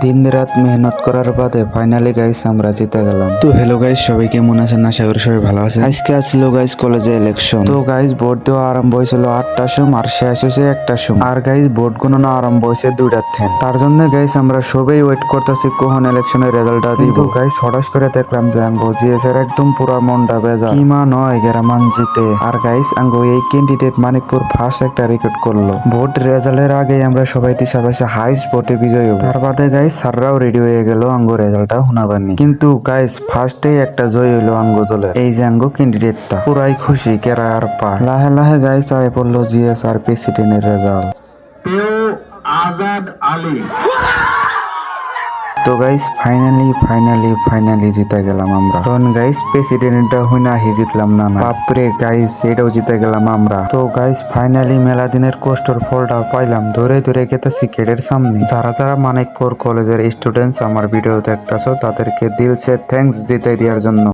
দিন রাত মেহনত করার বাদে ফাইনালি গাইস আমরা জিতে গেলাম। তো হ্যালো গাইস, সবাই কেমন আছেন? আশা করি সবাই ভালো আছেন। আজকে আসছিল গাইস কলেজে ইলেকশন। তো গাইস ভোট দেওয়া আরম্ভ হয়েছিল 8টার সময় আর শেষ হয়েছে 1টার সময়। আর গাইস ভোট গণনা আরম্ভ হয়েছে 2টার থেকে। তার জন্য গাইস আমরা সবাই ওয়েট করতেছি কখন ইলেকশনের রেজাল্টটা দিব। কিন্তু গাইস হঠাৎ করে দেখলাম যে আঙ্গো জিএসের একদম পুরা মনটা বেজা, কি মা নয় গেরামান জিতে। আর গাইস আঙ্গো এই ক্যান্ডিডেট মানিকপুর ফার্স্ট একটা রেকর্ড করলো। ভোট রেজাল্টের আগে আমরা সবাই তিসাবাসে হাইস্ট ভোটে বিজয়ী হবো। তার বাদে গাইস স্যাররাও রেডি হয়ে গেল আঙ্গো রেজাল্টটা শোনাবানি। কিন্তু গাইস ফার্স্টেই একটা জয় হইলো আঙ্গো দলের, এই যে আঙ্গো ক্যান্ডিডেটটা। পুরাই খুশি কেরা আর পায়। লাহে লাহে গাইস আয় পড়লো জিএস আর প্রেসিডেন্টের রেজাল্ট। আজাদ আলী। তো গাইস ফাইনালি জিতে গেলাম আমরা। তখন গাইস প্রেসিডেন্টটা হইনা হি জিতলাম না। বাপরে গাইস এটাও জিতে গেলাম আমরা। তো গাইস ফাইনালি মেলা দিনের কষ্টর ফলটা পাইলাম। ধরে ধরে গেতেছি গেটের সামনে। যারা যারা মানিকপুর কলেজের স্টুডেন্টস আমার ভিডিও দেখতেছো তাদেরকে দিল সে থ্যাঙ্কস দিতে দেওয়ার জন্য।